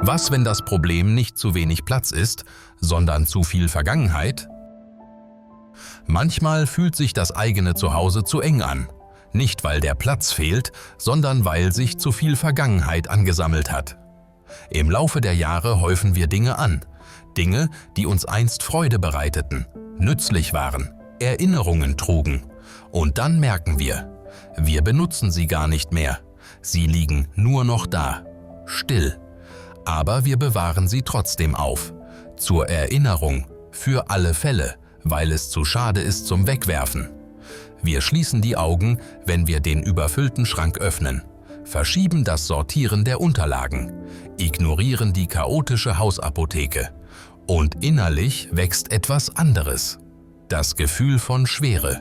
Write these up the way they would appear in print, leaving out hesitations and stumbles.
Was, wenn das Problem nicht zu wenig Platz ist, sondern zu viel Vergangenheit? Manchmal fühlt sich das eigene Zuhause zu eng an. Nicht, weil der Platz fehlt, sondern weil sich zu viel Vergangenheit angesammelt hat. Im Laufe der Jahre häufen wir Dinge an. Dinge, die uns einst Freude bereiteten, nützlich waren, Erinnerungen trugen. Und dann merken wir benutzen sie gar nicht mehr. Sie liegen nur noch da, still. Aber wir bewahren sie trotzdem auf. Zur Erinnerung, für alle Fälle, weil es zu schade ist zum Wegwerfen. Wir schließen die Augen, wenn wir den überfüllten Schrank öffnen, verschieben das Sortieren der Unterlagen, ignorieren die chaotische Hausapotheke. Und innerlich wächst etwas anderes. Das Gefühl von Schwere,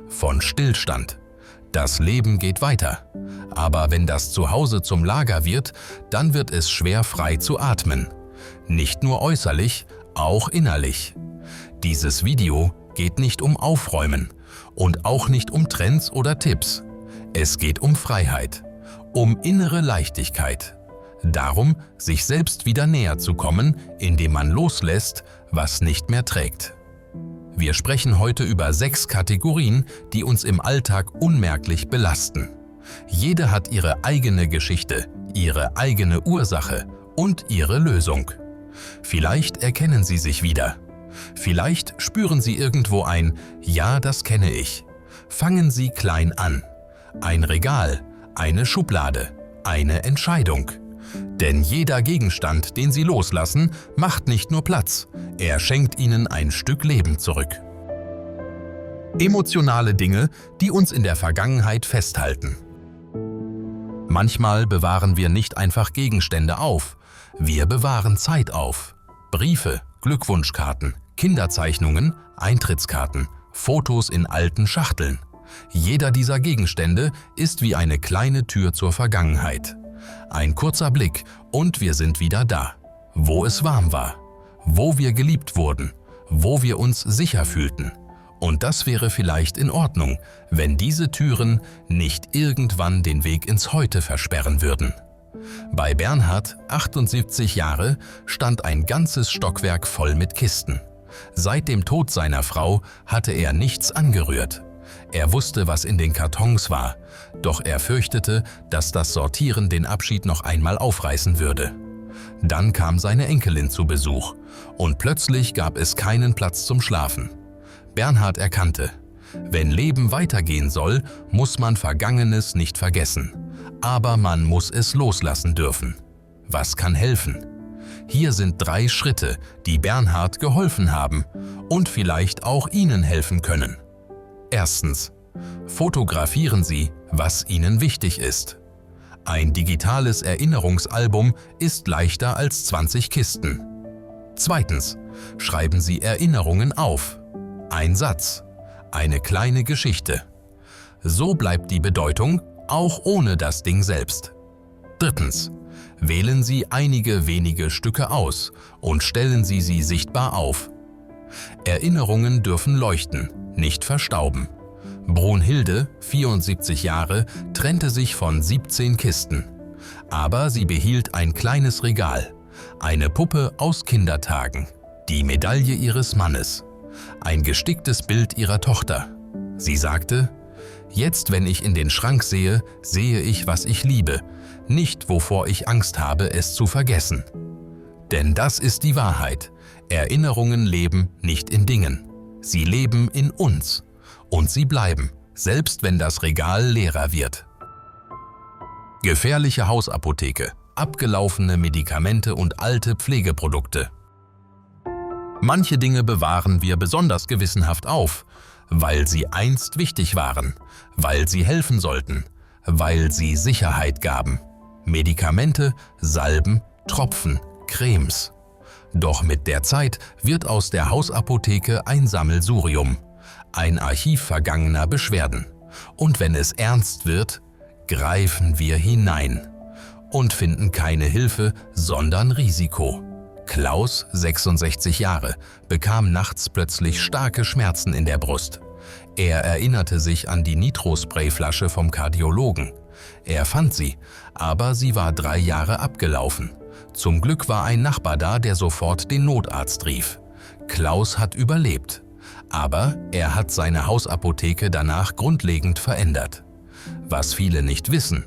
von Stillstand. Das Leben geht weiter. Aber wenn das Zuhause zum Lager wird, dann wird es schwer, frei zu atmen. Nicht nur äußerlich, auch innerlich. Dieses Video geht nicht um Aufräumen und auch nicht um Trends oder Tipps. Es geht um Freiheit, um innere Leichtigkeit. Darum, sich selbst wieder näher zu kommen, indem man loslässt, was nicht mehr trägt. Wir sprechen heute über 6 Kategorien, die uns im Alltag unmerklich belasten. Jede hat ihre eigene Geschichte, ihre eigene Ursache und ihre Lösung. Vielleicht erkennen Sie sich wieder. Vielleicht spüren Sie irgendwo ein „Ja, das kenne ich“. Fangen Sie klein an. Ein Regal, eine Schublade, eine Entscheidung. Denn jeder Gegenstand, den Sie loslassen, macht nicht nur Platz, er schenkt Ihnen ein Stück Leben zurück. Emotionale Dinge, die uns in der Vergangenheit festhalten. Manchmal bewahren wir nicht einfach Gegenstände auf, wir bewahren Zeit auf. Briefe, Glückwunschkarten, Kinderzeichnungen, Eintrittskarten, Fotos in alten Schachteln. Jeder dieser Gegenstände ist wie eine kleine Tür zur Vergangenheit. Ein kurzer Blick und wir sind wieder da, wo es warm war, wo wir geliebt wurden, wo wir uns sicher fühlten. Und das wäre vielleicht in Ordnung, wenn diese Türen nicht irgendwann den Weg ins Heute versperren würden. Bei Bernhard, 78 Jahre, stand ein ganzes Stockwerk voll mit Kisten. Seit dem Tod seiner Frau hatte er nichts angerührt. Er wusste, was in den Kartons war, doch er fürchtete, dass das Sortieren den Abschied noch einmal aufreißen würde. Dann kam seine Enkelin zu Besuch und plötzlich gab es keinen Platz zum Schlafen. Bernhard erkannte, wenn Leben weitergehen soll, muss man Vergangenes nicht vergessen, aber man muss es loslassen dürfen. Was kann helfen? Hier sind 3 Schritte, die Bernhard geholfen haben und vielleicht auch Ihnen helfen können. Erstens. Fotografieren Sie, was Ihnen wichtig ist. Ein digitales Erinnerungsalbum ist leichter als 20 Kisten. Zweitens. Schreiben Sie Erinnerungen auf. Ein Satz, eine kleine Geschichte. So bleibt die Bedeutung, auch ohne das Ding selbst. Drittens. Wählen Sie einige wenige Stücke aus und stellen Sie sie sichtbar auf. Erinnerungen dürfen leuchten, nicht verstauben. Brunhilde, 74 Jahre, trennte sich von 17 Kisten. Aber sie behielt ein kleines Regal, eine Puppe aus Kindertagen, die Medaille ihres Mannes, ein gesticktes Bild ihrer Tochter. Sie sagte: „Jetzt, wenn ich in den Schrank sehe, sehe ich, was ich liebe, nicht wovor ich Angst habe, es zu vergessen.“ Denn das ist die Wahrheit. Erinnerungen leben nicht in Dingen. Sie leben in uns. Und sie bleiben, selbst wenn das Regal leerer wird. Gefährliche Hausapotheke, abgelaufene Medikamente und alte Pflegeprodukte. Manche Dinge bewahren wir besonders gewissenhaft auf, weil sie einst wichtig waren, weil sie helfen sollten, weil sie Sicherheit gaben. Medikamente, Salben, Tropfen, Cremes. Doch mit der Zeit wird aus der Hausapotheke ein Sammelsurium, ein Archiv vergangener Beschwerden. Und wenn es ernst wird, greifen wir hinein und finden keine Hilfe, sondern Risiko. Klaus, 66 Jahre, bekam nachts plötzlich starke Schmerzen in der Brust. Er erinnerte sich an die Nitrosprayflasche vom Kardiologen. Er fand sie, aber sie war 3 Jahre abgelaufen. Zum Glück war ein Nachbar da, der sofort den Notarzt rief. Klaus hat überlebt, aber er hat seine Hausapotheke danach grundlegend verändert. Was viele nicht wissen: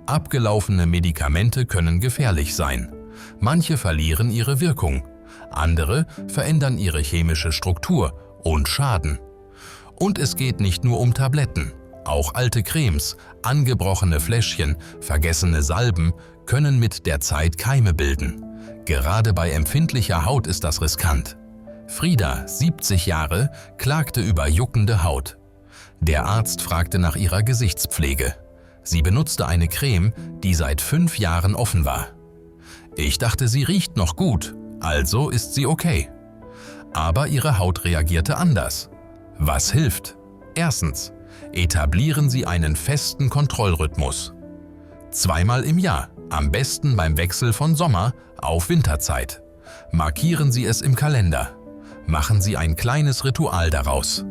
Abgelaufene Medikamente können gefährlich sein. Manche verlieren ihre Wirkung, andere verändern ihre chemische Struktur und schaden. Und es geht nicht nur um Tabletten. Auch alte Cremes, angebrochene Fläschchen, vergessene Salben können mit der Zeit Keime bilden. Gerade bei empfindlicher Haut ist das riskant. Frieda, 70 Jahre, klagte über juckende Haut. Der Arzt fragte nach ihrer Gesichtspflege. Sie benutzte eine Creme, die seit 5 Jahren offen war. Ich dachte, sie riecht noch gut, also ist sie okay. Aber ihre Haut reagierte anders. Was hilft? Erstens: Etablieren Sie einen festen Kontrollrhythmus. 2-mal im Jahr, am besten beim Wechsel von Sommer auf Winterzeit. Markieren Sie es im Kalender. Machen Sie ein kleines Ritual daraus.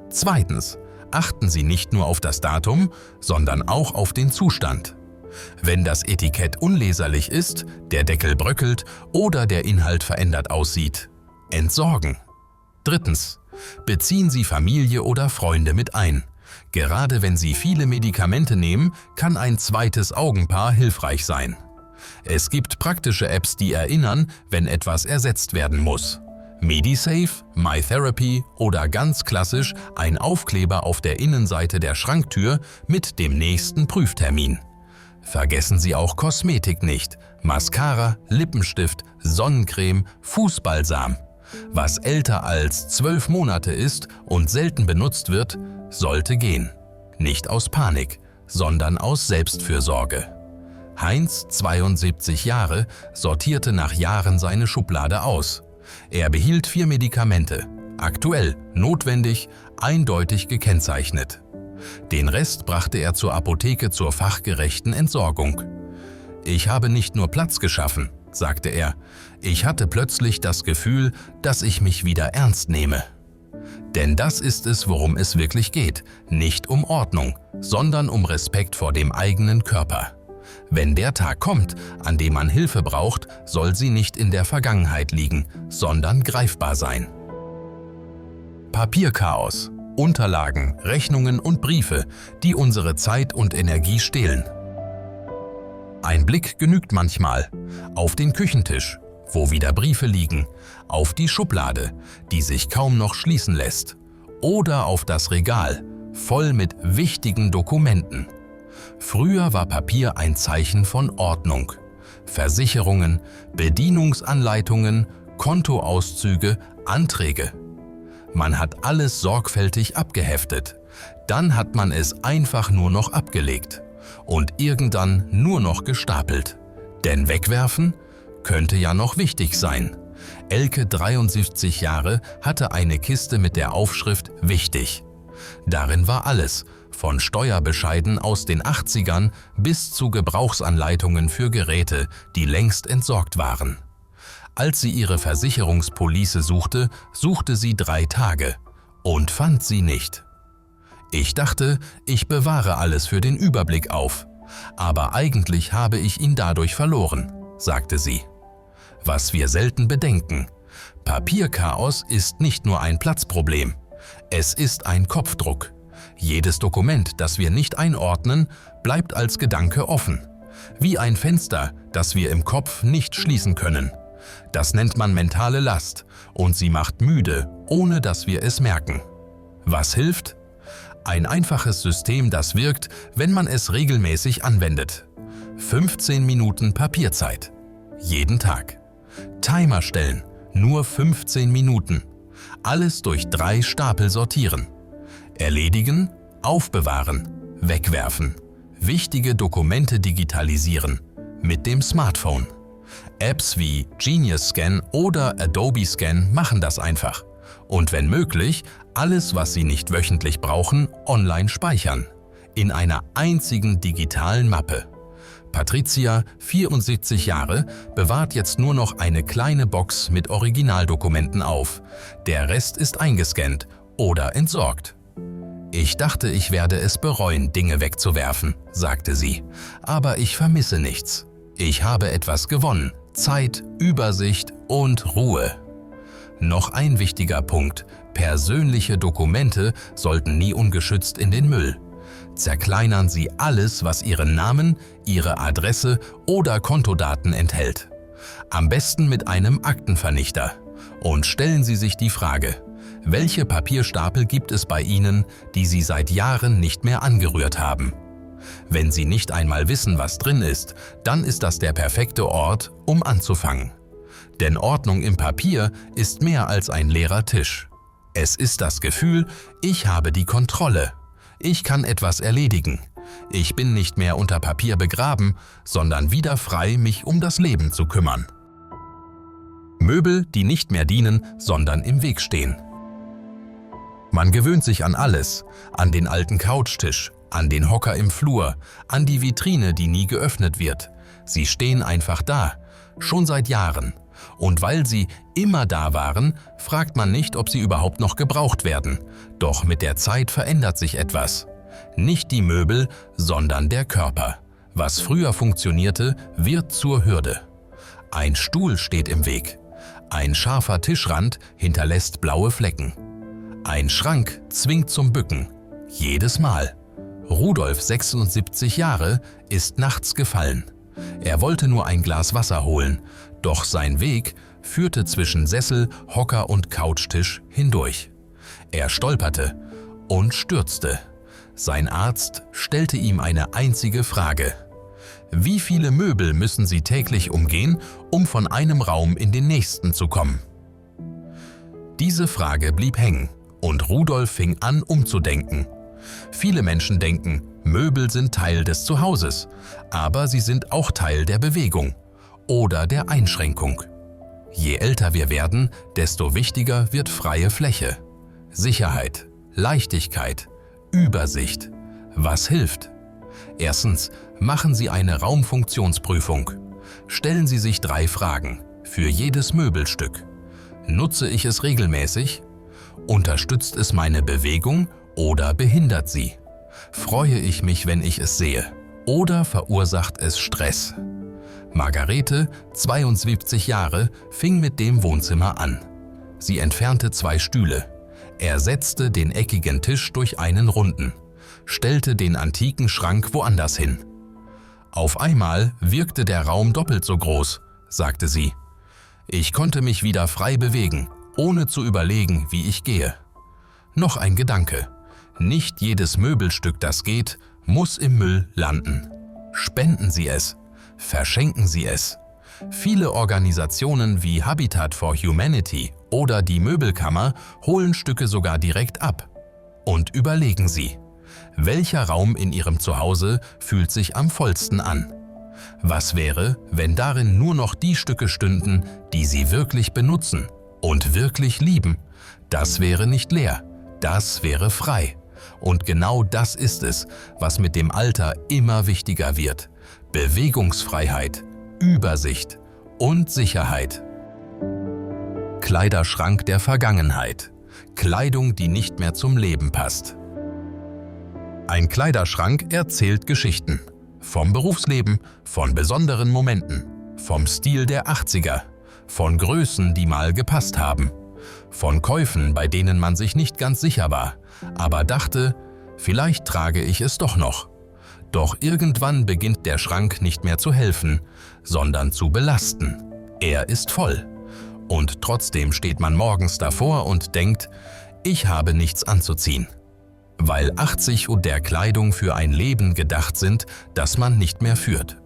Zweitens: Achten Sie nicht nur auf das Datum, sondern auch auf den Zustand. Wenn das Etikett unleserlich ist, der Deckel bröckelt oder der Inhalt verändert aussieht, entsorgen. Drittens: Beziehen Sie Familie oder Freunde mit ein. Gerade wenn Sie viele Medikamente nehmen, kann ein zweites Augenpaar hilfreich sein. Es gibt praktische Apps, die erinnern, wenn etwas ersetzt werden muss. MediSafe, MyTherapy oder ganz klassisch ein Aufkleber auf der Innenseite der Schranktür mit dem nächsten Prüftermin. Vergessen Sie auch Kosmetik nicht: Mascara, Lippenstift, Sonnencreme, Fußbalsam. Was älter als 12 Monate ist und selten benutzt wird, sollte gehen. Nicht aus Panik, sondern aus Selbstfürsorge. Heinz, 72 Jahre, sortierte nach Jahren seine Schublade aus. Er behielt 4 Medikamente, aktuell, notwendig, eindeutig gekennzeichnet. Den Rest brachte er zur Apotheke zur fachgerechten Entsorgung. Ich habe nicht nur Platz geschaffen, sagte er, ich hatte plötzlich das Gefühl, dass ich mich wieder ernst nehme. Denn das ist es, worum es wirklich geht, nicht um Ordnung, sondern um Respekt vor dem eigenen Körper. Wenn der Tag kommt, an dem man Hilfe braucht, soll sie nicht in der Vergangenheit liegen, sondern greifbar sein. Papierchaos: Unterlagen, Rechnungen und Briefe, die unsere Zeit und Energie stehlen. Ein Blick genügt manchmal. Auf den Küchentisch, wo wieder Briefe liegen, auf die Schublade, die sich kaum noch schließen lässt, oder auf das Regal, voll mit wichtigen Dokumenten. Früher war Papier ein Zeichen von Ordnung. Versicherungen, Bedienungsanleitungen, Kontoauszüge, Anträge. Man hat alles sorgfältig abgeheftet. Dann hat man es einfach nur noch abgelegt und irgendwann nur noch gestapelt. Denn wegwerfen könnte ja noch wichtig sein. Elke, 73 Jahre, hatte eine Kiste mit der Aufschrift »Wichtig«. Darin war alles, von Steuerbescheiden aus den 80ern bis zu Gebrauchsanleitungen für Geräte, die längst entsorgt waren. Als sie ihre Versicherungspolice suchte, suchte sie 3 Tage und fand sie nicht. Ich dachte, ich bewahre alles für den Überblick auf, aber eigentlich habe ich ihn dadurch verloren, sagte sie. Was wir selten bedenken: Papierchaos ist nicht nur ein Platzproblem, es ist ein Kopfdruck. Jedes Dokument, das wir nicht einordnen, bleibt als Gedanke offen. Wie ein Fenster, das wir im Kopf nicht schließen können. Das nennt man mentale Last und sie macht müde, ohne dass wir es merken. Was hilft? Ein einfaches System, das wirkt, wenn man es regelmäßig anwendet. 15 Minuten Papierzeit. Jeden Tag. Timer stellen. Nur 15 Minuten. Alles durch 3 Stapel sortieren. Erledigen, aufbewahren, wegwerfen. Wichtige Dokumente digitalisieren. Mit dem Smartphone. Apps wie Genius Scan oder Adobe Scan machen das einfach. Und wenn möglich, alles, was Sie nicht wöchentlich brauchen, online speichern. In einer einzigen digitalen Mappe. Patricia, 74 Jahre, bewahrt jetzt nur noch eine kleine Box mit Originaldokumenten auf. Der Rest ist eingescannt oder entsorgt. Ich dachte, ich werde es bereuen, Dinge wegzuwerfen, sagte sie. Aber ich vermisse nichts. Ich habe etwas gewonnen, Zeit, Übersicht und Ruhe. Noch ein wichtiger Punkt: Persönliche Dokumente sollten nie ungeschützt in den Müll. Zerkleinern Sie alles, was Ihren Namen, Ihre Adresse oder Kontodaten enthält. Am besten mit einem Aktenvernichter. Und stellen Sie sich die Frage: Welche Papierstapel gibt es bei Ihnen, die Sie seit Jahren nicht mehr angerührt haben? Wenn Sie nicht einmal wissen, was drin ist, dann ist das der perfekte Ort, um anzufangen. Denn Ordnung im Papier ist mehr als ein leerer Tisch. Es ist das Gefühl, ich habe die Kontrolle. Ich kann etwas erledigen. Ich bin nicht mehr unter Papier begraben, sondern wieder frei, mich um das Leben zu kümmern. Möbel, die nicht mehr dienen, sondern im Weg stehen. Man gewöhnt sich an alles, an den alten Couchtisch, an den Hocker im Flur, an die Vitrine, die nie geöffnet wird. Sie stehen einfach da, schon seit Jahren. Und weil sie immer da waren, fragt man nicht, ob sie überhaupt noch gebraucht werden. Doch mit der Zeit verändert sich etwas. Nicht die Möbel, sondern der Körper. Was früher funktionierte, wird zur Hürde. Ein Stuhl steht im Weg. Ein scharfer Tischrand hinterlässt blaue Flecken. Ein Schrank zwingt zum Bücken. Jedes Mal. Rudolf, 76 Jahre, ist nachts gefallen. Er wollte nur ein Glas Wasser holen, doch sein Weg führte zwischen Sessel, Hocker und Couchtisch hindurch. Er stolperte und stürzte. Sein Arzt stellte ihm eine einzige Frage: Wie viele Möbel müssen Sie täglich umgehen, um von einem Raum in den nächsten zu kommen? Diese Frage blieb hängen und Rudolf fing an umzudenken. Viele Menschen denken, Möbel sind Teil des Zuhauses, aber sie sind auch Teil der Bewegung oder der Einschränkung. Je älter wir werden, desto wichtiger wird freie Fläche. Sicherheit, Leichtigkeit, Übersicht. Was hilft? Erstens, machen Sie eine Raumfunktionsprüfung. Stellen Sie sich 3 Fragen für jedes Möbelstück. Nutze ich es regelmäßig? Unterstützt es meine Bewegung oder behindert sie? Freue ich mich, wenn ich es sehe? Oder verursacht es Stress? Margarete, 72 Jahre, fing mit dem Wohnzimmer an. Sie entfernte 2 Stühle, ersetzte den eckigen Tisch durch einen runden, stellte den antiken Schrank woanders hin. Auf einmal wirkte der Raum doppelt so groß, sagte sie. Ich konnte mich wieder frei bewegen, ohne zu überlegen, wie ich gehe. Noch ein Gedanke: Nicht jedes Möbelstück, das geht, muss im Müll landen. Spenden Sie es, verschenken Sie es. Viele Organisationen wie Habitat for Humanity oder die Möbelkammer holen Stücke sogar direkt ab. Und überlegen Sie: Welcher Raum in Ihrem Zuhause fühlt sich am vollsten an? Was wäre, wenn darin nur noch die Stücke stünden, die Sie wirklich benutzen und wirklich lieben? Das wäre nicht leer, das wäre frei. Und genau das ist es, was mit dem Alter immer wichtiger wird: Bewegungsfreiheit, Übersicht und Sicherheit. Kleiderschrank der Vergangenheit. Kleidung, die nicht mehr zum Leben passt. Ein Kleiderschrank erzählt Geschichten. Vom Berufsleben, von besonderen Momenten, vom Stil der 80er, von Größen, die mal gepasst haben, von Käufen, bei denen man sich nicht ganz sicher war, aber dachte, vielleicht trage ich es doch noch. Doch irgendwann beginnt der Schrank nicht mehr zu helfen, sondern zu belasten. Er ist voll. Und trotzdem steht man morgens davor und denkt, ich habe nichts anzuziehen. Weil 80 und der Kleidung für ein Leben gedacht sind, das man nicht mehr führt.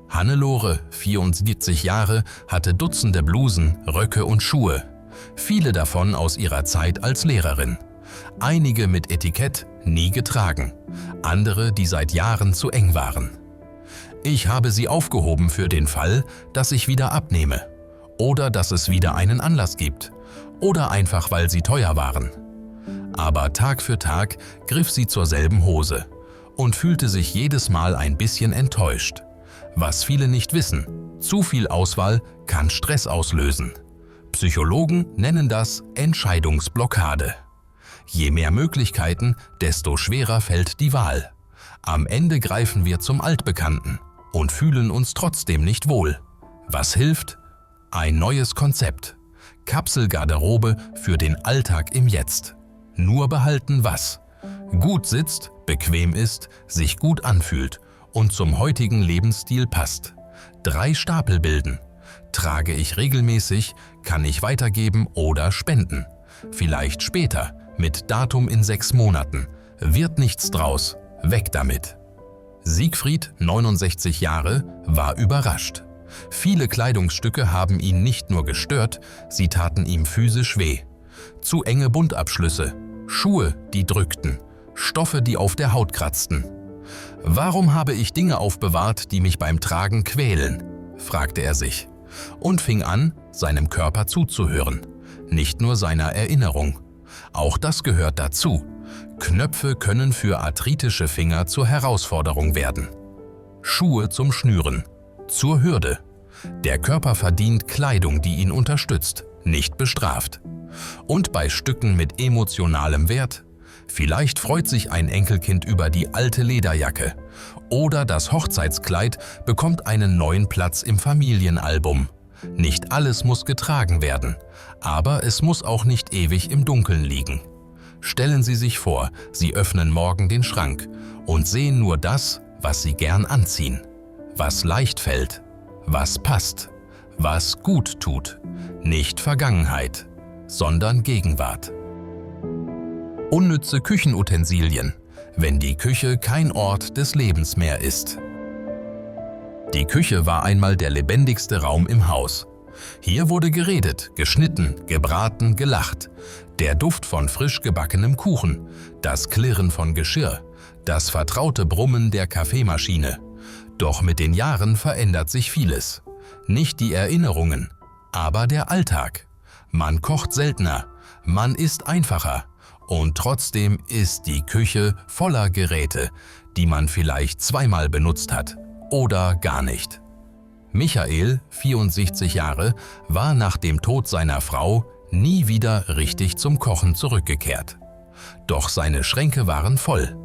Hannelore, 74 Jahre, hatte Dutzende Blusen, Röcke und Schuhe. Viele davon aus ihrer Zeit als Lehrerin. Einige mit Etikett, nie getragen. Andere, die seit Jahren zu eng waren. Ich habe sie aufgehoben für den Fall, dass ich wieder abnehme. Oder dass es wieder einen Anlass gibt. Oder einfach, weil sie teuer waren. Aber Tag für Tag griff sie zur selben Hose und fühlte sich jedes Mal ein bisschen enttäuscht. Was viele nicht wissen: Zu viel Auswahl kann Stress auslösen. Psychologen nennen das Entscheidungsblockade. Je mehr Möglichkeiten, desto schwerer fällt die Wahl. Am Ende greifen wir zum Altbekannten und fühlen uns trotzdem nicht wohl. Was hilft? Ein neues Konzept. Kapselgarderobe für den Alltag im Jetzt. Nur behalten, was gut sitzt, bequem ist, sich gut anfühlt und zum heutigen Lebensstil passt. 3 Stapel bilden. Trage ich regelmäßig, kann ich weitergeben oder spenden. Vielleicht später, mit Datum in 6 Monaten. Wird nichts draus. Weg damit. Siegfried, 69 Jahre, war überrascht. Viele Kleidungsstücke haben ihn nicht nur gestört, sie taten ihm physisch weh. Zu enge Buntabschlüsse, Schuhe, die drückten, Stoffe, die auf der Haut kratzten. Warum habe ich Dinge aufbewahrt, die mich beim Tragen quälen? Fragte er sich und fing an, seinem Körper zuzuhören, nicht nur seiner Erinnerung. Auch das gehört dazu. Knöpfe können für arthritische Finger zur Herausforderung werden. Schuhe zum Schnüren, zur Hürde. Der Körper verdient Kleidung, die ihn unterstützt, nicht bestraft. Und bei Stücken mit emotionalem Wert, vielleicht freut sich ein Enkelkind über die alte Lederjacke oder das Hochzeitskleid bekommt einen neuen Platz im Familienalbum. Nicht alles muss getragen werden, aber es muss auch nicht ewig im Dunkeln liegen. Stellen Sie sich vor, Sie öffnen morgen den Schrank und sehen nur das, was Sie gern anziehen, was leicht fällt, was passt, was gut tut. Nicht Vergangenheit, sondern Gegenwart. Unnütze Küchenutensilien, wenn die Küche kein Ort des Lebens mehr ist. Die Küche war einmal der lebendigste Raum im Haus. Hier wurde geredet, geschnitten, gebraten, gelacht. Der Duft von frisch gebackenem Kuchen, das Klirren von Geschirr, das vertraute Brummen der Kaffeemaschine. Doch mit den Jahren verändert sich vieles. Nicht die Erinnerungen, aber der Alltag. Man kocht seltener, man isst einfacher. Und trotzdem ist die Küche voller Geräte, die man vielleicht zweimal benutzt hat oder gar nicht. Michael, 64 Jahre, war nach dem Tod seiner Frau nie wieder richtig zum Kochen zurückgekehrt. Doch seine Schränke waren voll.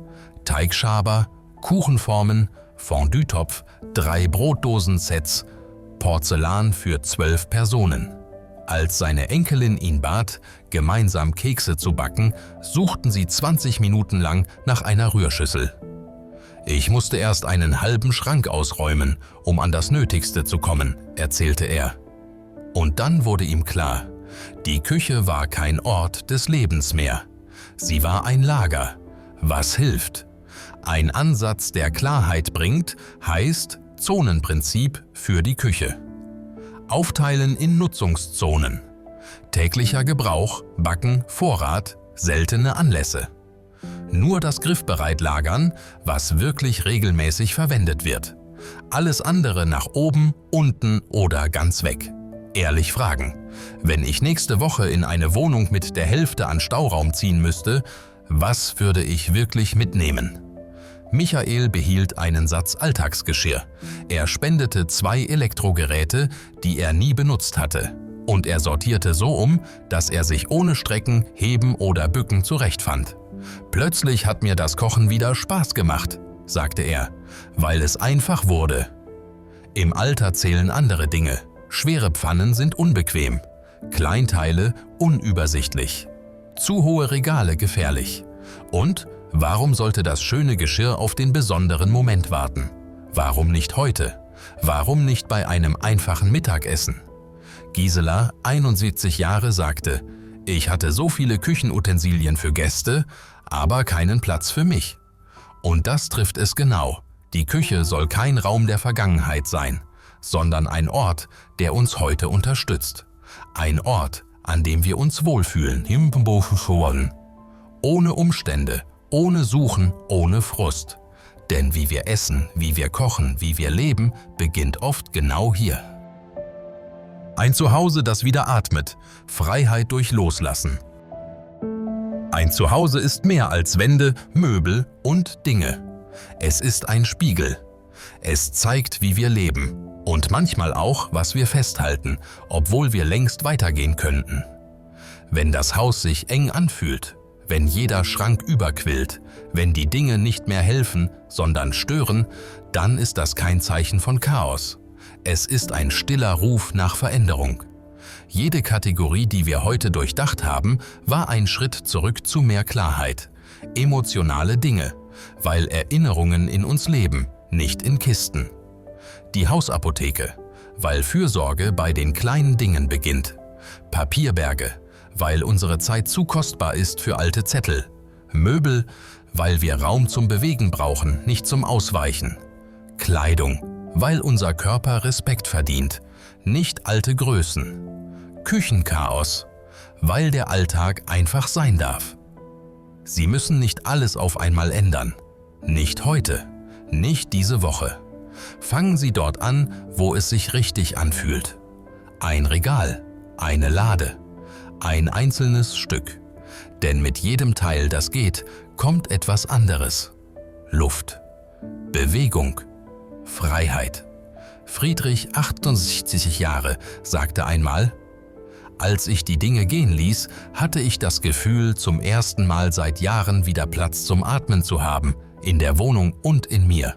Teigschaber, Kuchenformen, Fondue-Topf, 3 Brotdosensets, Porzellan für 12 Personen. Als seine Enkelin ihn bat, gemeinsam Kekse zu backen, suchten sie 20 Minuten lang nach einer Rührschüssel. Ich musste erst einen halben Schrank ausräumen, um an das Nötigste zu kommen, erzählte er. Und dann wurde ihm klar, die Küche war kein Ort des Lebens mehr. Sie war ein Lager. Was hilft? Ein Ansatz, der Klarheit bringt, heißt Zonenprinzip für die Küche. Aufteilen in Nutzungszonen. Täglicher Gebrauch, Backen, Vorrat, seltene Anlässe. Nur das griffbereit lagern, was wirklich regelmäßig verwendet wird. Alles andere nach oben, unten oder ganz weg. Ehrlich fragen. Wenn ich nächste Woche in eine Wohnung mit der Hälfte an Stauraum ziehen müsste, was würde ich wirklich mitnehmen? Michael behielt einen Satz Alltagsgeschirr. Er spendete 2 Elektrogeräte, die er nie benutzt hatte. Und er sortierte so um, dass er sich ohne Strecken, Heben oder Bücken zurechtfand. Plötzlich hat mir das Kochen wieder Spaß gemacht, sagte er, weil es einfach wurde. Im Alter zählen andere Dinge. Schwere Pfannen sind unbequem, Kleinteile unübersichtlich, zu hohe Regale gefährlich. Und warum sollte das schöne Geschirr auf den besonderen Moment warten? Warum nicht heute? Warum nicht bei einem einfachen Mittagessen? Gisela, 71 Jahre, sagte, ich hatte so viele Küchenutensilien für Gäste, aber keinen Platz für mich. Und das trifft es genau. Die Küche soll kein Raum der Vergangenheit sein, sondern ein Ort, der uns heute unterstützt. Ein Ort, an dem wir uns wohlfühlen. Ohne Umstände, ohne Suchen, ohne Frust. Denn wie wir essen, wie wir kochen, wie wir leben, beginnt oft genau hier. Ein Zuhause, das wieder atmet. Freiheit durch Loslassen. Ein Zuhause ist mehr als Wände, Möbel und Dinge. Es ist ein Spiegel. Es zeigt, wie wir leben und manchmal auch, was wir festhalten, obwohl wir längst weitergehen könnten. Wenn das Haus sich eng anfühlt, wenn jeder Schrank überquillt, wenn die Dinge nicht mehr helfen, sondern stören, dann ist das kein Zeichen von Chaos. Es ist ein stiller Ruf nach Veränderung. Jede Kategorie, die wir heute durchdacht haben, war ein Schritt zurück zu mehr Klarheit. Emotionale Dinge, weil Erinnerungen in uns leben, nicht in Kisten. Die Hausapotheke, weil Fürsorge bei den kleinen Dingen beginnt. Papierberge, weil unsere Zeit zu kostbar ist für alte Zettel. Möbel, weil wir Raum zum Bewegen brauchen, nicht zum Ausweichen. Kleidung, weil unser Körper Respekt verdient, nicht alte Größen. Küchenchaos, weil der Alltag einfach sein darf. Sie müssen nicht alles auf einmal ändern. Nicht heute, nicht diese Woche. Fangen Sie dort an, wo es sich richtig anfühlt. Ein Regal, eine Lade, ein einzelnes Stück. Denn mit jedem Teil, das geht, kommt etwas anderes. Luft, Bewegung, Freiheit. Friedrich, 68 Jahre, sagte einmal: Als ich die Dinge gehen ließ, hatte ich das Gefühl, zum ersten Mal seit Jahren wieder Platz zum Atmen zu haben, in der Wohnung und in mir.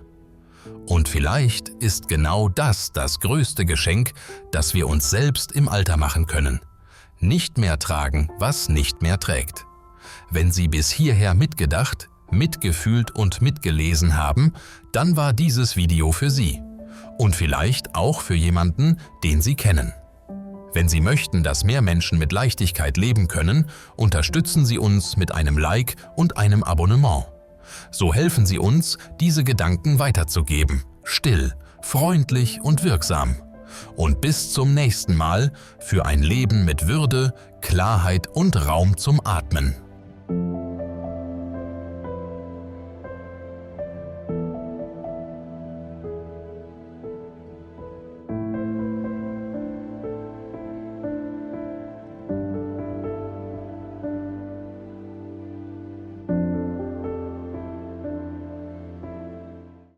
Und vielleicht ist genau das größte Geschenk, das wir uns selbst im Alter machen können. Nicht mehr tragen, was nicht mehr trägt. Wenn Sie bis hierher mitgedacht, mitgefühlt und mitgelesen haben, dann war dieses Video für Sie. Und vielleicht auch für jemanden, den Sie kennen. Wenn Sie möchten, dass mehr Menschen mit Leichtigkeit leben können, unterstützen Sie uns mit einem Like und einem Abonnement. So helfen Sie uns, diese Gedanken weiterzugeben. Still, freundlich und wirksam. Und bis zum nächsten Mal für ein Leben mit Würde, Klarheit und Raum zum Atmen.